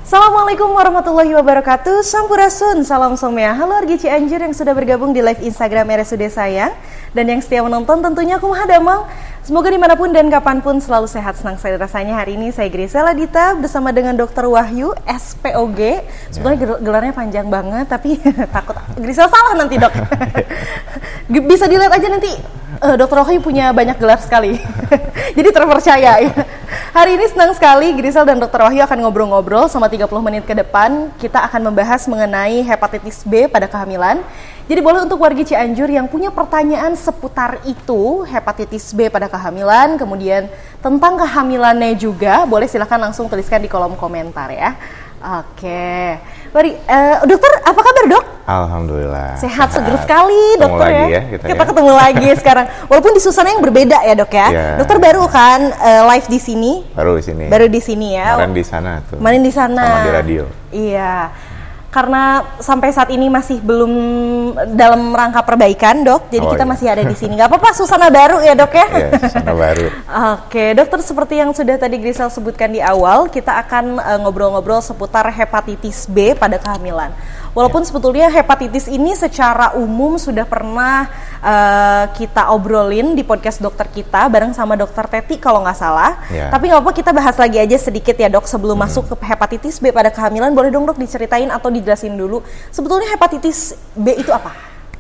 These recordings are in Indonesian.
Assalamualaikum warahmatullahi wabarakatuh. Sampurasun, salam somea. Halo wargi Cianjur yang sudah bergabung di live Instagram RSUD Sayang. Dan yang setia menonton tentunya kumaha damang. Semoga dimanapun dan kapanpun selalu sehat, senang sekali rasanya. Hari ini saya Grisela Dita bersama dengan Dr. Wahyu, SPOG. Sebetulnya gelarnya panjang banget, tapi takut Grisela salah nanti dok. Bisa dilihat aja nanti, Dr. Wahyu punya banyak gelar sekali. Jadi terpercaya ya. Hari ini senang sekali Grisel dan Dr. Wahyu akan ngobrol-ngobrol selama 30 menit ke depan. Kita akan membahas mengenai hepatitis B pada kehamilan. Jadi boleh untuk wargi Cianjur yang punya pertanyaan seputar itu, hepatitis B pada kehamilan, kemudian tentang kehamilannya juga, boleh silahkan langsung tuliskan di kolom komentar ya. Oke, mari, dokter apa kabar dok? Alhamdulillah. Sehat seger sekali dokter ya. Kita ya. ketemu lagi sekarang. Walaupun di suasana yang berbeda ya dok ya. Yeah. Dokter baru kan live di sini. Baru di sini. Baru di sini ya. Kemarin di sana tuh. Kemarin di sana. Sama di radio. Iya. Karena sampai saat ini masih belum dalam rangka perbaikan dok, jadi kita masih ada di sini. Gak apa-apa, suasana baru ya dok ya. Iya, suasana baru. Oke, dokter seperti yang sudah tadi Grisel sebutkan di awal, kita akan ngobrol-ngobrol seputar hepatitis B pada kehamilan. Walaupun sebetulnya hepatitis ini secara umum sudah pernah kita obrolin di podcast dokter kita bareng sama dokter Teti kalau nggak salah. Tapi nggak apa-apa, kita bahas lagi aja sedikit ya dok sebelum masuk ke hepatitis B pada kehamilan. Boleh dong dok diceritain atau dijelasin dulu sebetulnya hepatitis B itu apa?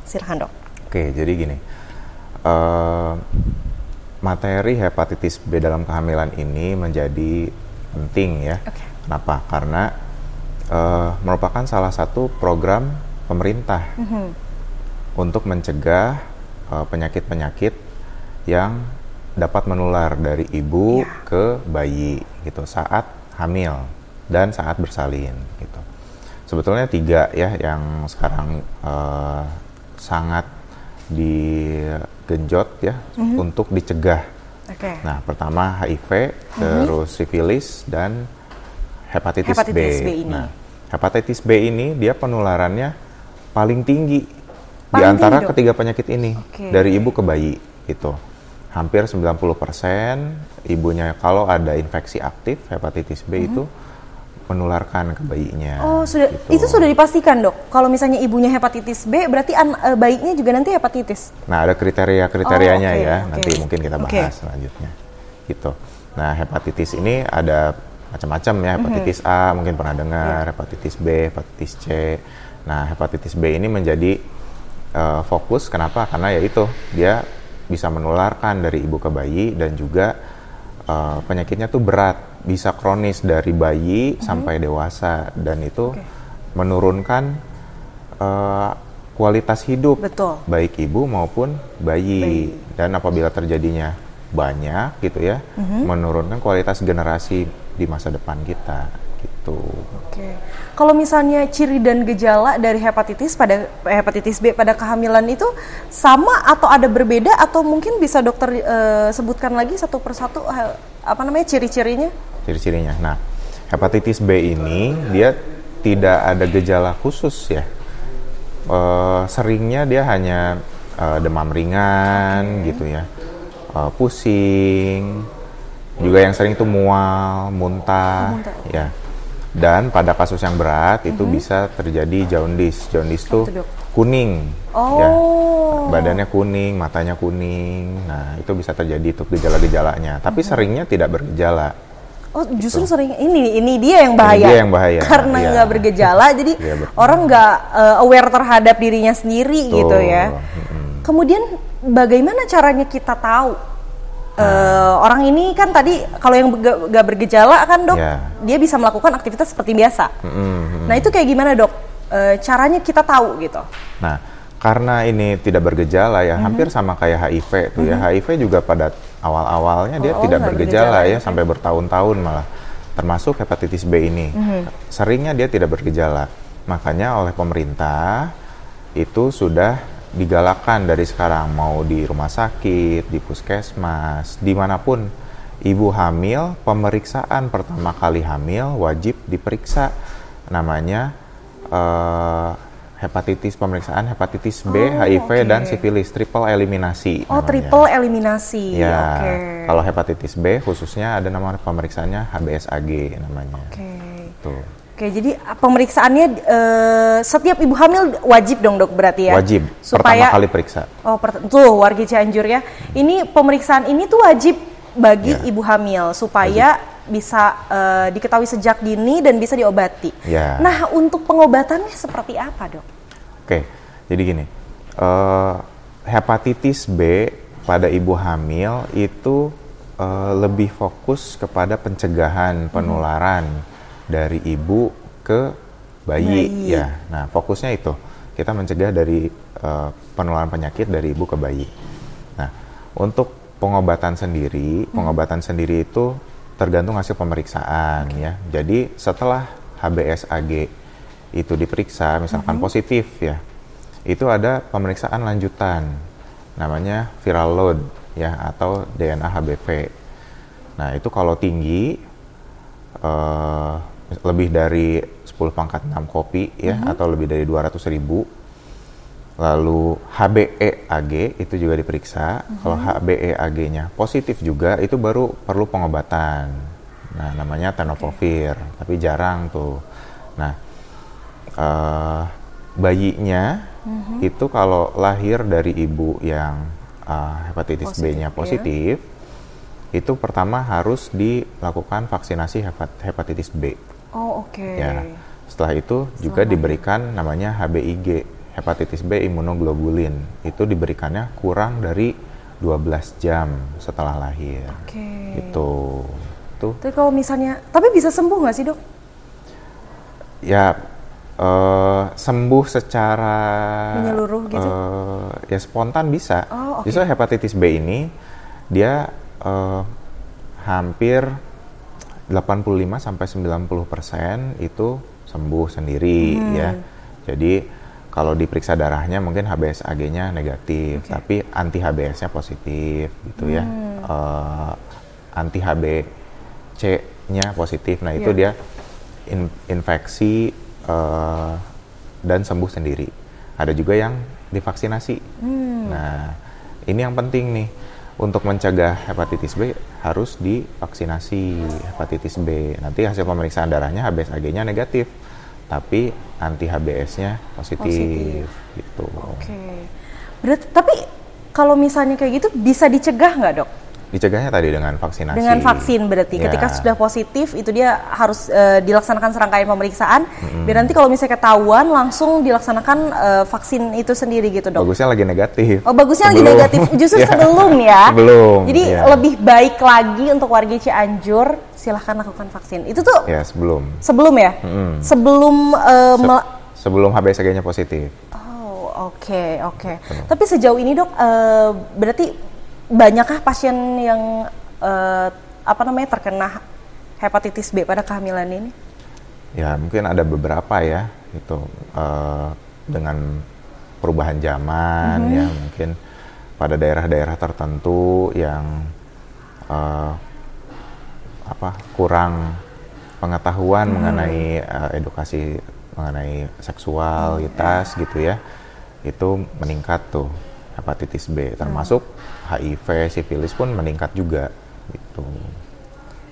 Silakan dok. Oke, jadi gini, materi hepatitis B dalam kehamilan ini menjadi penting ya. Kenapa? Karena merupakan salah satu program pemerintah untuk mencegah penyakit-penyakit yang dapat menular dari ibu ke bayi gitu saat hamil dan saat bersalin gitu. Sebetulnya 3 ya yang sekarang sangat digenjot ya untuk dicegah. Nah, pertama HIV, terus sifilis dan hepatitis B ini. Nah, hepatitis B ini dia penularannya paling tinggi di antara ketiga penyakit ini dari ibu ke bayi gitu. Hampir 90% ibunya kalau ada infeksi aktif hepatitis B itu menularkan ke bayinya. Oh, sudah gitu. Itu sudah dipastikan, Dok. Kalau misalnya ibunya hepatitis B berarti bayinya juga nanti hepatitis. Nah, ada kriteria-kriterianya ya. Nanti mungkin kita bahas selanjutnya. Gitu. Nah, hepatitis ini ada macam-macam ya, hepatitis A mungkin pernah dengar, hepatitis B, hepatitis C. Nah, hepatitis B ini menjadi fokus, kenapa? Karena ya itu, dia bisa menularkan dari ibu ke bayi dan juga penyakitnya tuh berat, bisa kronis dari bayi sampai dewasa dan itu menurunkan kualitas hidup baik ibu maupun bayi. Dan apabila terjadinya banyak gitu ya, menurunkan kualitas generasi di masa depan kita gitu. Kalau misalnya ciri dan gejala dari hepatitis B pada kehamilan itu sama atau ada berbeda atau mungkin bisa dokter sebutkan lagi satu persatu ciri-cirinya? Ciri-cirinya. Nah, hepatitis B ini dia tidak ada gejala khusus ya. Seringnya dia hanya demam ringan gitu ya. Pusing, juga yang sering itu mual, muntah, ya. Dan pada kasus yang berat itu bisa terjadi jaundice. Jaundice itu kuning, ya. Badannya kuning, matanya kuning. Nah, itu bisa terjadi untuk gejala-gejalanya. Tapi seringnya tidak bergejala. Oh, justru sering ini dia yang bahaya. Ini dia yang bahaya. Karena nggak bergejala, jadi orang nggak aware terhadap dirinya sendiri gitu ya. Kemudian bagaimana caranya kita tahu orang ini kan tadi kalau yang gak bergejala kan dok, dia bisa melakukan aktivitas seperti biasa. Nah itu kayak gimana dok? Caranya kita tahu gitu. Nah karena ini tidak bergejala ya, hampir sama kayak HIV tuh ya. HIV juga pada awal-awalnya dia tidak bergejala ya, sampai bertahun-tahun malah. Termasuk hepatitis B ini, seringnya dia tidak bergejala. Makanya oleh pemerintah itu sudah digalakkan dari sekarang, mau di rumah sakit, di puskesmas, dimanapun ibu hamil, pemeriksaan pertama kali hamil wajib diperiksa namanya pemeriksaan hepatitis B, HIV dan sifilis, triple eliminasi. Oh, namanya. Triple eliminasi. Ya, kalau hepatitis B khususnya ada nama pemeriksaannya HBsAg namanya. Tuh. Oke, jadi pemeriksaannya setiap ibu hamil wajib dong dok berarti ya? Wajib, supaya, pertama kali periksa. Oh, tuh warga Cianjur ya. Ini pemeriksaan ini tuh wajib bagi ibu hamil supaya bisa diketahui sejak dini dan bisa diobati. Nah, untuk pengobatannya seperti apa dok? Oke, jadi gini, hepatitis B pada ibu hamil itu lebih fokus kepada pencegahan penularan dari ibu ke bayi. Ya. Nah, fokusnya itu kita mencegah dari penularan penyakit dari ibu ke bayi. Nah, untuk pengobatan sendiri itu tergantung hasil pemeriksaan ya. Jadi setelah HBsAg itu diperiksa, misalkan positif ya, itu ada pemeriksaan lanjutan, namanya viral load ya atau DNA HBV. Nah, itu kalau tinggi lebih dari 10⁻⁶ kopi ya atau lebih dari 200.000. Lalu HbEAg itu juga diperiksa. Kalau HbEAg-nya positif juga itu baru perlu pengobatan. Nah, namanya tenofovir, tapi jarang tuh. Nah, bayinya itu kalau lahir dari ibu yang hepatitis B-nya positif, itu pertama harus dilakukan vaksinasi hepatitis B. Oh, oke. Ya. Setelah itu juga diberikan namanya HBIG, hepatitis B imunoglobulin. Itu diberikannya kurang dari 12 jam setelah lahir. Oke. Itu. Tuh. Tapi kalau misalnya, tapi bisa sembuh nggak sih dok? Ya, sembuh secara menyeluruh gitu? Ya spontan bisa. Oh, okay. Justru hepatitis B ini dia hampir 85-90% itu sembuh sendiri ya. Jadi kalau diperiksa darahnya mungkin HBsAg-nya negatif, tapi anti HBs-nya positif gitu ya. Anti HBc-nya positif. Nah, itu dia infeksi dan sembuh sendiri. Ada juga yang divaksinasi. Nah, ini yang penting nih. Untuk mencegah hepatitis B harus divaksinasi hepatitis B. Nanti hasil pemeriksaan darahnya HBsAg-nya negatif, tapi anti HBs-nya positif. Gitu. Oke. Berarti tapi kalau misalnya kayak gitu bisa dicegah nggak dok? Dicegahnya tadi dengan vaksinasi. Dengan vaksin berarti ketika sudah positif itu dia harus dilaksanakan serangkaian pemeriksaan. Dan nanti kalau misalnya ketahuan langsung dilaksanakan vaksin itu sendiri gitu dok. Bagusnya lagi negatif. Oh, bagusnya lagi negatif. Justru sebelum ya. Sebelum. Jadi lebih baik lagi untuk warga Cianjur silahkan lakukan vaksin. Itu tuh. Ya sebelum. Sebelum ya. Sebelum HBsAg-nya positif. Oh oke. Tapi sejauh ini dok berarti banyakkah pasien yang terkena hepatitis B pada kehamilan ini? Ya mungkin ada beberapa ya itu dengan perubahan zaman ya mungkin pada daerah-daerah tertentu yang kurang pengetahuan mengenai edukasi mengenai seksualitas gitu ya, itu meningkat tuh hepatitis B, termasuk HIV, sifilis pun meningkat juga gitu.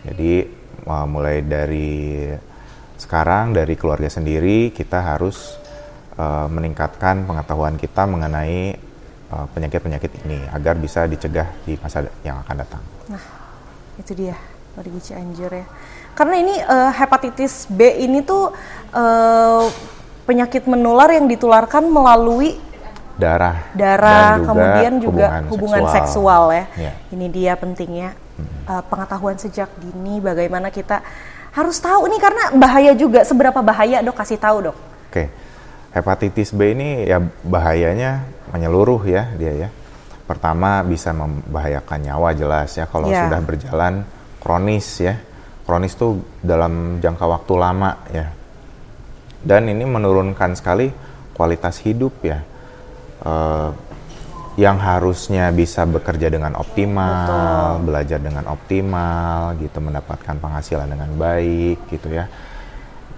Jadi mulai dari sekarang dari keluarga sendiri kita harus meningkatkan pengetahuan kita mengenai penyakit-penyakit ini agar bisa dicegah di masa yang akan datang. Nah, itu dia warga Cianjur ya. Karena ini hepatitis B ini tuh penyakit menular yang ditularkan melalui darah dan kemudian juga hubungan seksual ya. Ini dia pentingnya pengetahuan sejak dini, bagaimana kita harus tahu nih karena bahaya juga. Seberapa bahaya dok, kasih tahu dok? Oke, hepatitis B ini ya bahayanya menyeluruh ya dia ya. Pertama bisa membahayakan nyawa jelas ya kalau sudah berjalan kronis ya. Kronis tuh dalam jangka waktu lama ya. Dan ini menurunkan sekali kualitas hidup ya. Yang harusnya bisa bekerja dengan optimal, belajar dengan optimal, gitu, mendapatkan penghasilan dengan baik, gitu ya.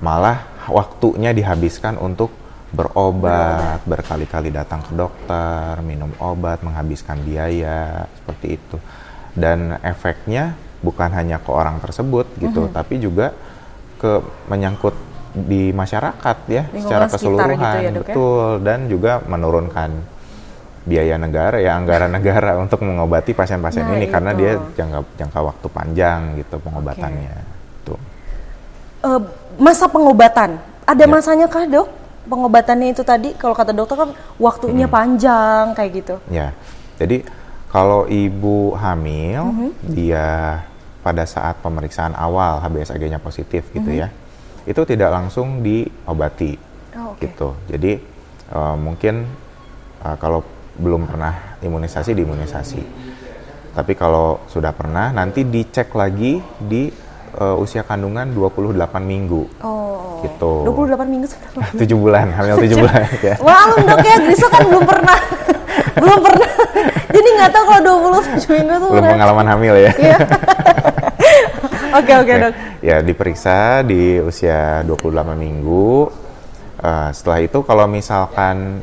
Malah waktunya dihabiskan untuk berobat, berkali-kali datang ke dokter, minum obat, menghabiskan biaya, seperti itu. Dan efeknya bukan hanya ke orang tersebut, gitu, tapi juga menyangkut di masyarakat ya, lingkungan secara keseluruhan, gitu ya, Dok, betul, dan juga menurunkan biaya negara ya, anggaran negara untuk mengobati pasien-pasien ini karena dia jangka waktu panjang gitu pengobatannya. Tuh. Masa pengobatan ada masanya kah, Dok? Pengobatannya itu tadi kalau kata dokter kan waktunya panjang kayak gitu. Ya, jadi kalau ibu hamil dia pada saat pemeriksaan awal HbSAg-nya positif gitu ya, itu tidak langsung diobati gitu. Jadi mungkin kalau belum pernah imunisasi diimunisasi. Tapi kalau sudah pernah nanti dicek lagi di usia kandungan 28 minggu. Gitu. 28 minggu seberapa? 7 bulan, hamil 7 bulan ya. Wah, Dok ya, Grisa kan belum pernah. Jadi nggak tahu kalau 27 minggu tuh belum pengalaman hamil ya. Iya. Oke, Dok. Ya, diperiksa di usia 28 minggu. Setelah itu kalau misalkan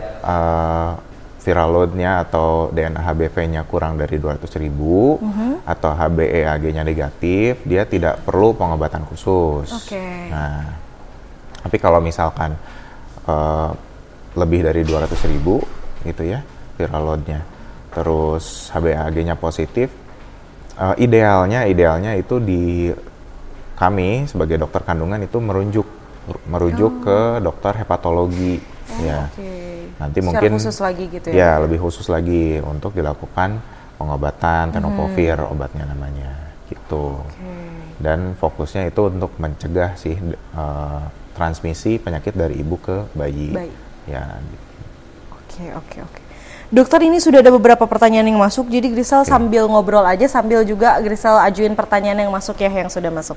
viral load-nya atau DNA HBV-nya kurang dari 200.000 atau HbEAg-nya negatif, dia tidak perlu pengobatan khusus. Nah, tapi kalau misalkan lebih dari 200.000 gitu ya viral load-nya, terus HbEAg-nya positif, idealnya itu di kami sebagai dokter kandungan itu merujuk ke dokter hepatologi ya. Nanti secara mungkin khusus lagi gitu ya. Ya, lebih khusus lagi untuk dilakukan pengobatan tenofovir obatnya namanya gitu. Dan fokusnya itu untuk mencegah sih transmisi penyakit dari ibu ke bayi. Ya. Oke. Dokter, ini sudah ada beberapa pertanyaan yang masuk, jadi Grisel sambil ngobrol aja, sambil juga Grisel ajuin pertanyaan yang masuk ya, yang sudah masuk.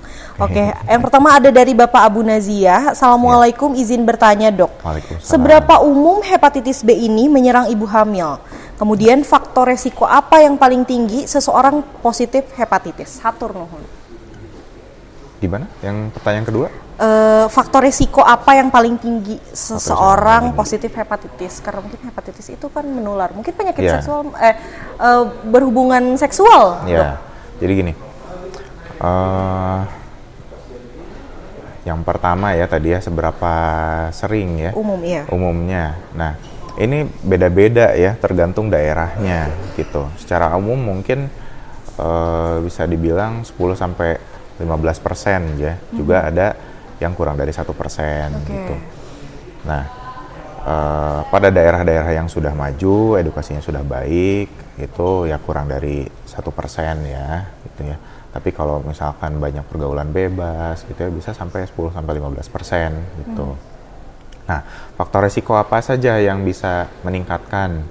Yang pertama ada dari Bapak Abu Nazia. Assalamualaikum, izin bertanya, Dok. Seberapa umum hepatitis B ini menyerang ibu hamil? Kemudian faktor resiko apa yang paling tinggi seseorang positif hepatitis? Hatur nuhun. Gimana? Yang pertanyaan kedua? Faktor resiko apa yang paling tinggi seseorang positif hepatitis? Karena mungkin hepatitis itu kan menular, mungkin penyakit seksual, berhubungan seksual. Ya, jadi gini, yang pertama ya tadi ya, seberapa sering ya? Umumnya. Nah, ini beda-beda ya, tergantung daerahnya gitu. Secara umum mungkin bisa dibilang 10-15% ya. Juga ada yang kurang dari 1% gitu. Nah, pada daerah-daerah yang sudah maju, edukasinya sudah baik, itu ya kurang dari 1% ya, gitu ya. Tapi kalau misalkan banyak pergaulan bebas, gitu ya, bisa sampai 10-15% gitu. Nah, faktor resiko apa saja yang bisa meningkatkan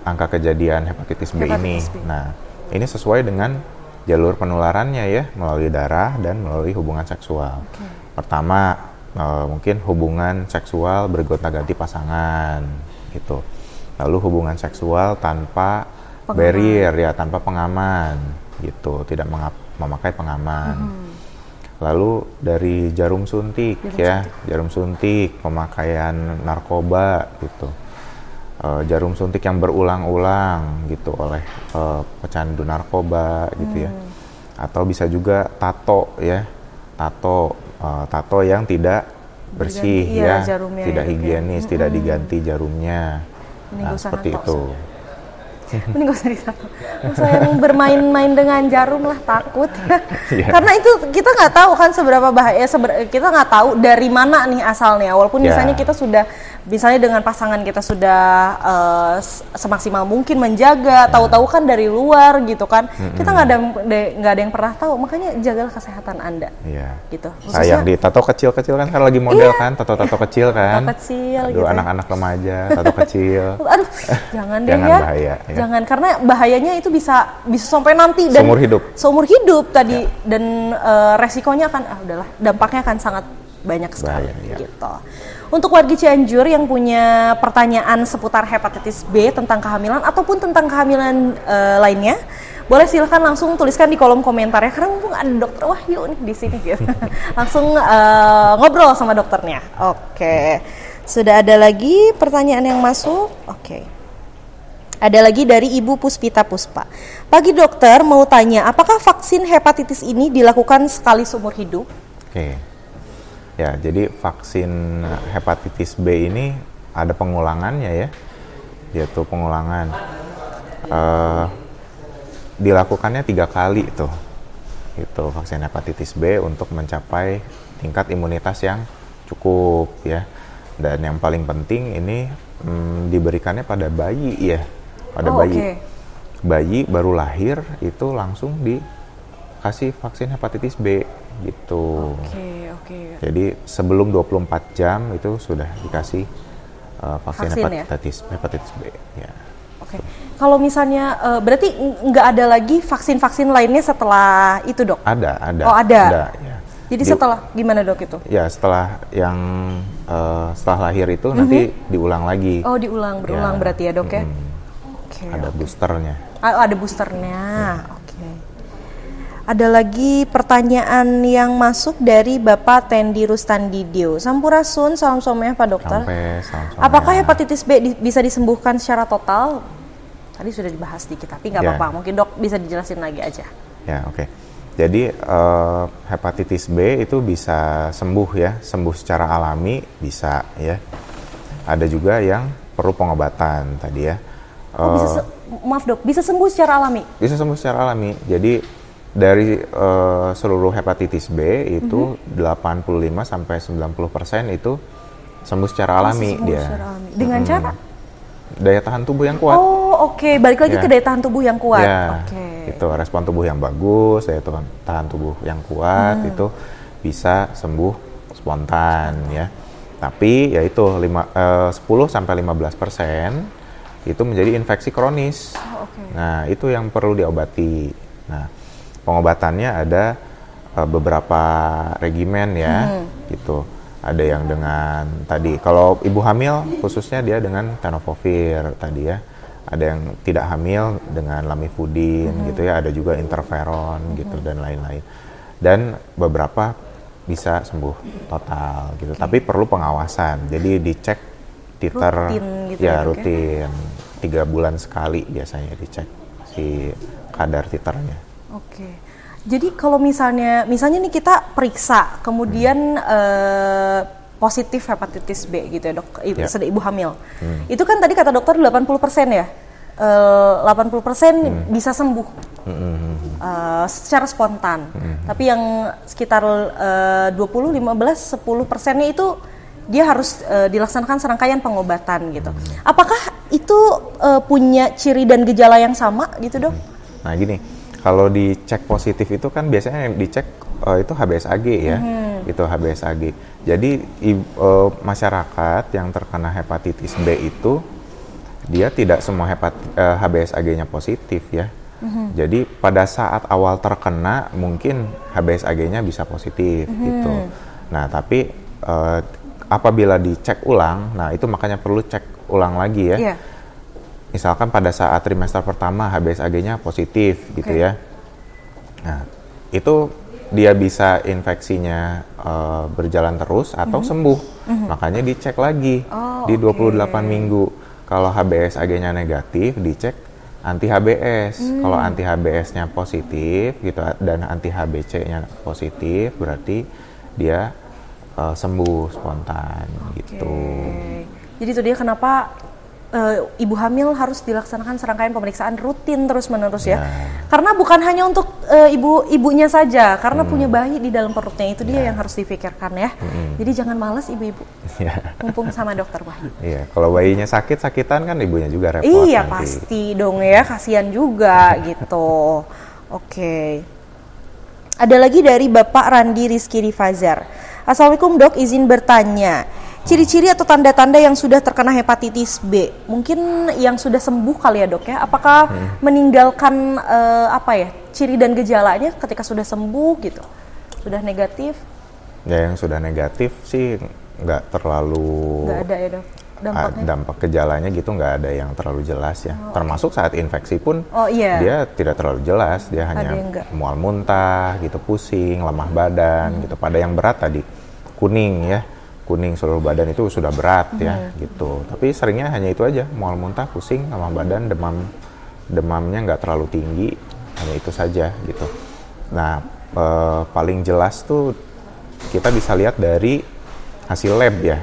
angka kejadian hepatitis B ini? Nah, ini sesuai dengan jalur penularannya ya, melalui darah dan melalui hubungan seksual. Pertama, mungkin hubungan seksual bergonta-ganti pasangan gitu. Lalu hubungan seksual tanpa barrier ya, tanpa pengaman gitu, tidak memakai pengaman. Lalu dari jarum suntik, pemakaian narkoba gitu. Jarum suntik yang berulang-ulang gitu oleh pecandu narkoba gitu ya. Atau bisa juga tato ya. Tato yang tidak bersih ya, tidak higienis, tidak diganti jarumnya. Nah, seperti itu. Ini gak usah disatu. Saya yang bermain-main dengan jarum lah, takut ya. Karena itu kita nggak tahu kan seberapa bahaya, kita nggak tahu dari mana nih asalnya. Walaupun misalnya kita sudah, misalnya dengan pasangan kita sudah semaksimal mungkin menjaga, tahu-tahu kan dari luar gitu kan. Kita nggak ada yang pernah tahu, makanya jagalah kesehatan Anda. Gitu. Sayang di tato kecil-kecil kan lagi model kan, tato kecil kan. Tato kecil. Aduh, gitu. Anak-anak remaja, tato kecil. Aduh, jangan deh jangan ya. Bahaya. Ya. Jangan, karena bahayanya itu bisa sampai nanti dan seumur hidup tadi dan resikonya akan dampaknya akan sangat banyak sekali gitu. Untuk warga Cianjur yang punya pertanyaan seputar hepatitis B tentang kehamilan ataupun tentang kehamilan lainnya, boleh silahkan langsung tuliskan di kolom komentar ya, karena mumpung ada Dokter Wahyu nih di sini gitu. Langsung ngobrol sama dokternya. Oke. Sudah ada lagi pertanyaan yang masuk. Ada lagi dari Ibu Puspita Puspa. Pagi dokter, mau tanya, apakah vaksin hepatitis ini dilakukan sekali seumur hidup? Ya, jadi vaksin hepatitis B ini ada pengulangannya ya. Dia tuh pengulangan. Dilakukannya 3 kali tuh. Itu vaksin hepatitis B untuk mencapai tingkat imunitas yang cukup ya. Dan yang paling penting ini diberikannya pada bayi ya. Pada bayi. Okay. Bayi baru lahir itu langsung dikasih vaksin hepatitis B gitu. Oke. Jadi sebelum 24 jam itu sudah dikasih vaksin hepatitis B ya. Oke. Kalau misalnya berarti nggak ada lagi vaksin-vaksin lainnya setelah itu, Dok? Ada. Oh, ada. Ya. Jadi setelah gimana, Dok, itu? Ya, setelah yang setelah lahir itu nanti diulang lagi. Oh, berulang berarti ya, Dok ya? Okay, ada boosternya. Ada boosternya. Oke. Ada lagi pertanyaan yang masuk dari Bapak Tendi Rustandidio. Sampurasun, salam someh Pak Dokter. Salam someh. Apakah hepatitis B bisa disembuhkan secara total? Tadi sudah dibahas dikit, tapi nggak apa-apa. Mungkin Dok bisa dijelasin lagi aja. Ya, oke. Jadi hepatitis B itu bisa sembuh ya, sembuh secara alami bisa ya. Ada juga yang perlu pengobatan tadi ya. Maaf Dok, bisa sembuh secara alami? Bisa sembuh secara alami. Jadi dari seluruh hepatitis B itu 85 sampai 90% itu sembuh secara alami dia. Dengan cara daya tahan tubuh yang kuat. Oh, oke. Balik lagi ke daya tahan tubuh yang kuat. Ya, itu respon tubuh yang bagus, daya tahan tubuh yang kuat itu bisa sembuh spontan ya. Tapi ya itu 10 sampai 15% itu menjadi infeksi kronis. Nah, itu yang perlu diobati. Nah, pengobatannya ada beberapa regimen ya, gitu. Ada yang dengan tadi, kalau ibu hamil khususnya dia dengan tenofovir tadi ya. Ada yang tidak hamil dengan lamivudin gitu ya. Ada juga interferon gitu dan lain-lain. Dan beberapa bisa sembuh total gitu. Tapi perlu pengawasan. Jadi dicek titer rutin gitu rutin. 3 bulan sekali biasanya dicek si kadar titernya. Oke. Jadi kalau misalnya nih kita periksa, kemudian positif hepatitis B gitu ya, Dok, sudah ibu hamil. Itu kan tadi kata dokter 80% ya? 80% bisa sembuh secara spontan. Tapi yang sekitar 20, 15, 10%-nya itu dia harus dilaksanakan serangkaian pengobatan gitu. Apakah itu punya ciri dan gejala yang sama gitu, Dok? Nah gini, kalau dicek positif itu kan biasanya yang dicek itu HBsAg ya, itu HBsAg. Jadi masyarakat yang terkena hepatitis B itu dia tidak semua HBsAg-nya positif ya. Jadi pada saat awal terkena mungkin HBsAg-nya bisa positif gitu. Nah tapi apabila dicek ulang, nah itu makanya perlu cek ulang lagi ya. Misalkan pada saat trimester pertama HBsAg-nya positif gitu ya. Nah, itu dia bisa infeksinya berjalan terus atau sembuh. Makanya dicek lagi di 28 minggu. Kalau HBsAg-nya negatif, dicek anti-HBs. Kalau anti-HBs-nya positif gitu dan anti-HBC-nya positif, berarti dia sembuh spontan gitu. Jadi itu dia kenapa ibu hamil harus dilaksanakan serangkaian pemeriksaan rutin terus-menerus ya. Karena bukan hanya untuk ibunya saja, karena punya bayi di dalam perutnya, itu dia yang harus difikirkan ya. Jadi jangan males ibu-ibu. Mumpung sama dokter Wahyu. Iya, kalau bayinya sakitan kan ibunya juga repot. Iya, nanti. pasti dong ya, kasihan juga gitu. Oke. Ada lagi dari Bapak Randi Rizky Rifazar. Assalamualaikum Dok, izin bertanya. Ciri-ciri atau tanda-tanda yang sudah terkena hepatitis B, mungkin yang sudah sembuh kali ya Dok ya, apakah meninggalkan ciri dan gejalanya ketika sudah sembuh gitu, sudah negatif? Ya yang sudah negatif sih nggak terlalu. Nggak ada ya Dok? Dampak gejalanya gitu nggak ada yang terlalu jelas ya. Termasuk saat infeksi pun dia tidak terlalu jelas, dia hanya mual muntah gitu, pusing, lemah badan gitu. Pada yang berat tadi kuning seluruh badan itu sudah berat ya gitu. Tapi seringnya hanya itu aja, mual muntah, pusing, lemah badan, demamnya nggak terlalu tinggi, hanya itu saja gitu. Nah paling jelas tuh kita bisa lihat dari hasil lab ya,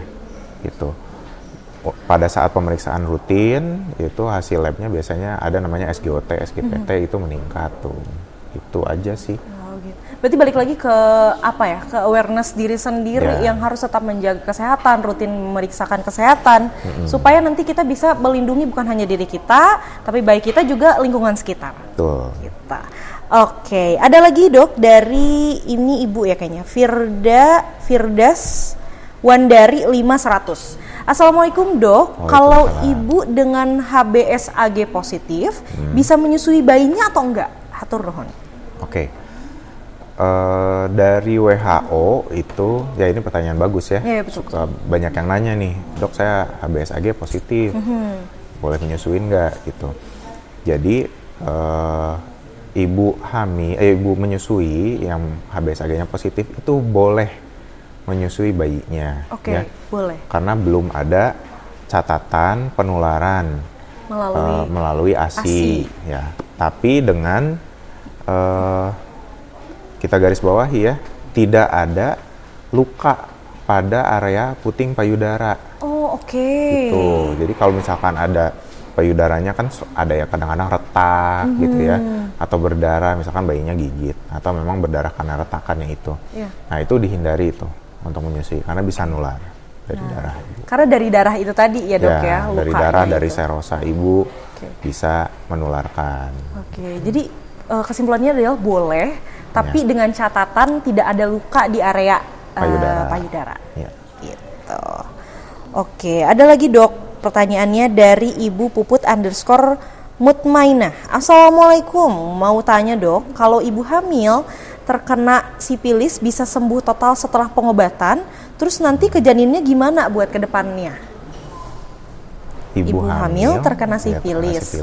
gitu. Pada saat pemeriksaan rutin itu hasil labnya biasanya ada namanya SGOT, SGPT itu meningkat tuh. Itu aja sih. Oh, gitu. Berarti balik lagi ke apa ya? Ke awareness diri sendiri yang harus tetap menjaga kesehatan, rutin memeriksakan kesehatan supaya nanti kita bisa melindungi bukan hanya diri kita, tapi baik kita juga lingkungan sekitar. Betul. Kita. Oke, ada lagi dok dari ini ibu ya kayaknya Firdas Wandari 5100. Assalamualaikum dok, kalau ibu dengan HBsAg positif bisa menyusui bayinya atau enggak? Hatur nuhun. Oke. Dari WHO itu, ya ini pertanyaan bagus ya. Iya, betul. Banyak yang nanya nih, dok saya HBsAg positif, boleh menyusuin nggak gitu. Jadi ibu menyusui yang HBsAg-nya positif itu boleh menyusui bayinya. Oke, ya. boleh. Karena belum ada catatan penularan melalui ASI. Ya. Tapi dengan kita garis bawahi ya, tidak ada luka pada area puting payudara. Oh, oke. Gitu. Jadi kalau misalkan ada payudaranya kan ada ya kadang-kadang retak gitu ya, atau berdarah, misalkan bayinya gigit atau memang berdarah karena retakannya itu. Nah itu dihindari itu untuk menyusui karena bisa nular dari darah ibu. Karena dari darah itu tadi ya dok ya, dari darah itu. Dari serosa ibu bisa menularkan. Oke, jadi kesimpulannya adalah boleh, tapi dengan catatan tidak ada luka di area payudara. Ya. Gitu. Oke, ada lagi dok pertanyaannya dari Ibu Puput _Mutmainah. Assalamualaikum, mau tanya dok, kalau ibu hamil terkena sifilis bisa sembuh total setelah pengobatan, terus nanti ke janinnya gimana buat ke depannya? Ibu hamil terkena sifilis,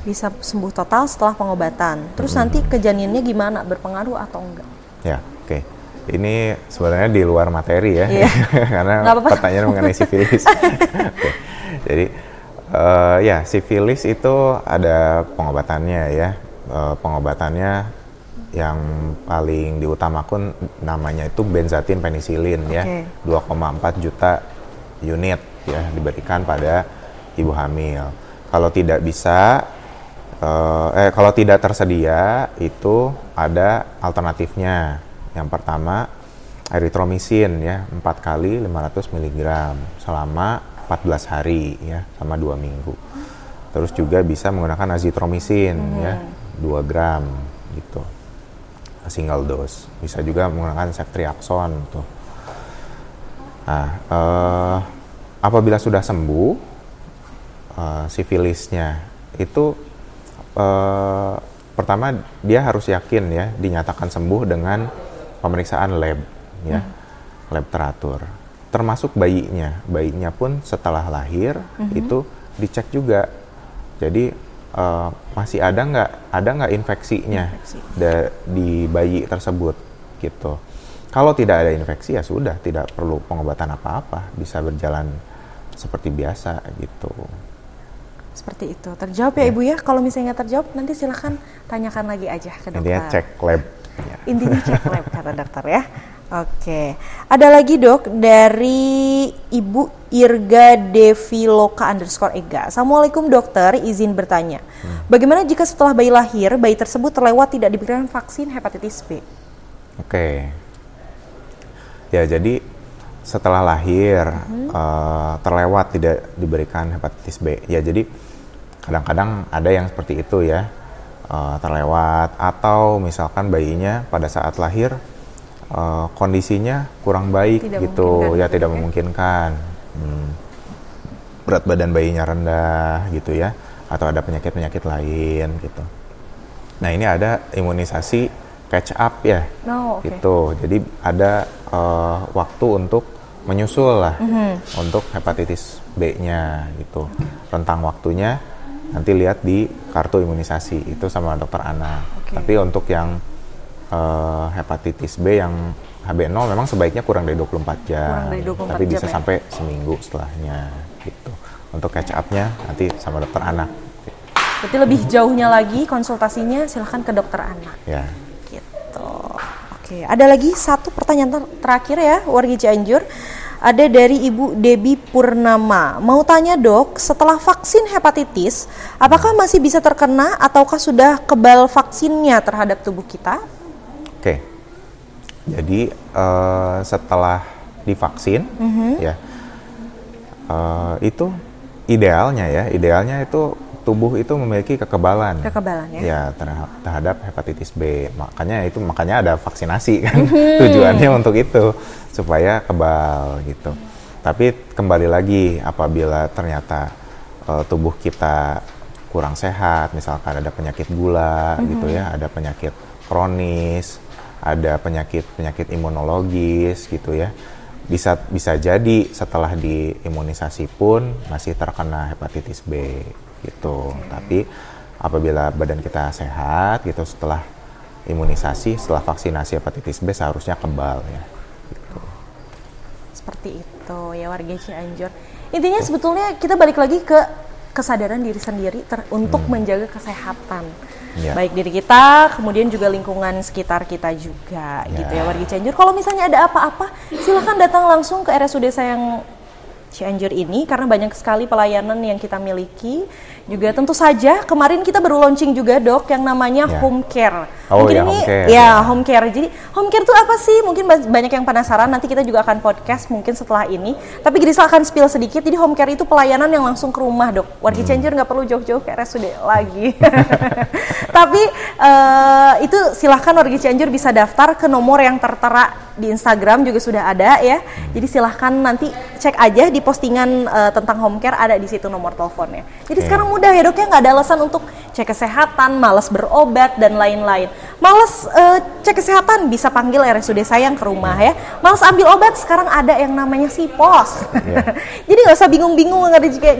bisa sembuh total setelah pengobatan, terus nanti ke janinnya gimana, berpengaruh atau enggak? Ya, oke. Ini sebenarnya di luar materi ya, karena pertanyaan mengenai sifilis. Jadi ya sifilis itu ada pengobatannya ya, pengobatannya yang paling diutamakan namanya itu benzatin penisilin ya, 2,4 juta unit ya diberikan pada ibu hamil. Kalau tidak bisa, kalau tidak tersedia itu ada alternatifnya. Yang pertama erythromycin ya, 4 kali 500 mg selama 14 hari ya, sama 2 minggu. Terus juga bisa menggunakan azithromycin ya, 2 gram gitu, single dose. Bisa juga menggunakan ceftriaxone tuh. Nah, apabila sudah sembuh sifilisnya itu pertama dia harus yakin ya dinyatakan sembuh dengan pemeriksaan lab ya, lab teratur. Termasuk bayinya pun setelah lahir itu dicek juga. Jadi masih ada nggak infeksinya di bayi tersebut gitu. Kalau tidak ada infeksi ya sudah, tidak perlu pengobatan apa-apa, bisa berjalan seperti biasa gitu. Seperti itu. Terjawab ya Ibu ya. Kalau misalnya nggak terjawab nanti silahkan tanyakan lagi aja ke dokter. Intinya cek lab. Intinya cek lab kata dokter ya. Oke. Ada lagi dok dari Ibu Irga Deviloka _Ega. Assalamualaikum dokter, izin bertanya. Bagaimana jika setelah bayi lahir, bayi tersebut terlewat tidak diberikan vaksin hepatitis B? Oke. Ya jadi setelah lahir terlewat tidak diberikan hepatitis B. Ya jadi kadang-kadang ada yang seperti itu ya, terlewat atau misalkan bayinya pada saat lahir kondisinya kurang baik gitu ya, tidak memungkinkan, berat badan bayinya rendah gitu ya, atau ada penyakit-penyakit lain gitu. Nah ini ada imunisasi catch up ya, gitu. Jadi ada waktu untuk menyusul lah untuk hepatitis B-nya gitu. Rentang waktunya nanti lihat di kartu imunisasi itu sama dokter anak. Tapi untuk yang hepatitis B yang HB0 memang sebaiknya kurang dari 24 jam. Tapi bisa sampai seminggu setelahnya gitu. Untuk catch up-nya nanti sama dokter anak. Berarti lebih jauhnya lagi konsultasinya silahkan ke dokter anak. Ya. Gitu. Oke, ada lagi satu pertanyaan pertanyaan terakhir ya, wargi Cianjur. Ada dari Ibu Debi Purnama. Mau tanya dok, setelah vaksin hepatitis, apakah masih bisa terkena ataukah sudah kebal vaksinnya terhadap tubuh kita? Oke, jadi setelah divaksin, ya itu idealnya itu tubuh itu memiliki kekebalan ya terhadap hepatitis B. Makanya ada vaksinasi kan. Tujuannya untuk itu supaya kebal gitu. Tapi kembali lagi apabila ternyata tubuh kita kurang sehat, misalkan ada penyakit gula gitu ya, ada penyakit kronis, ada penyakit imunologis gitu ya. Bisa jadi setelah diimunisasi pun masih terkena hepatitis B gitu. Tapi apabila badan kita sehat gitu setelah imunisasi, setelah vaksinasi hepatitis B seharusnya kebal ya. Gitu. Seperti itu ya warga Cianjur. Intinya sebetulnya kita balik lagi ke kesadaran diri sendiri untuk menjaga kesehatan. Baik diri kita, kemudian juga lingkungan sekitar kita juga gitu ya warga Cianjur. Kalau misalnya ada apa-apa, silakan datang langsung ke RSUD Sayang Cianjur ini karena banyak sekali pelayanan yang kita miliki. Juga tentu saja kemarin kita baru launching juga dok yang namanya home care. Mungkin ini home care. Jadi home care itu apa sih? Mungkin banyak yang penasaran. Nanti kita juga akan podcast mungkin setelah ini. Tapi Grisel akan spill sedikit. Jadi home care itu pelayanan yang langsung ke rumah dok. Warga Cianjur nggak perlu jauh-jauh ke RSUD lagi. Tapi itu silahkan warga Cianjur bisa daftar ke nomor yang tertera di Instagram juga sudah ada ya. Jadi silahkan nanti cek aja di postingan tentang home care ada di situ nomor teleponnya. Jadi sekarang mudah ya dok ya, nggak ada alasan untuk cek kesehatan, malas berobat dan lain-lain. Malas cek kesehatan bisa panggil RSUD Sayang ke rumah ya. Malas ambil obat sekarang ada yang namanya SIPOS. Jadi nggak usah bingung-bingung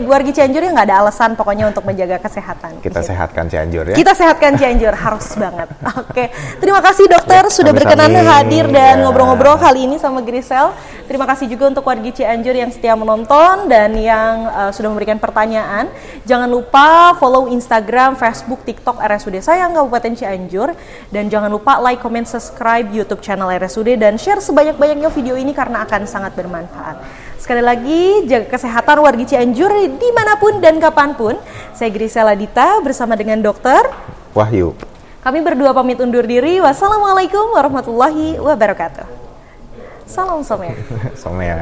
warga Cianjur ya, nggak ada alasan pokoknya untuk menjaga kesehatan. Kita sehatkan Cianjur ya. Kita sehatkan Cianjur harus banget. Oke, terima kasih dokter sudah berkenan hadir dan ngobrol-ngobrol kali ini sama Grisel. Terima kasih juga untuk warga Cianjur yang setia menonton dan yang sudah memberikan pertanyaan. Jangan lupa follow Instagram, Facebook, TikTok RSUD Sayang Kabupaten Cianjur. Dan jangan lupa like, comment, subscribe YouTube channel RSUD dan share sebanyak-banyaknya video ini karena akan sangat bermanfaat. Sekali lagi, jaga kesehatan warga Cianjur dimanapun dan kapanpun. Saya Grisel Adita bersama dengan Dokter Wahyu. Kami berdua pamit undur diri. Wassalamualaikum warahmatullahi wabarakatuh. Salam somya. Somya.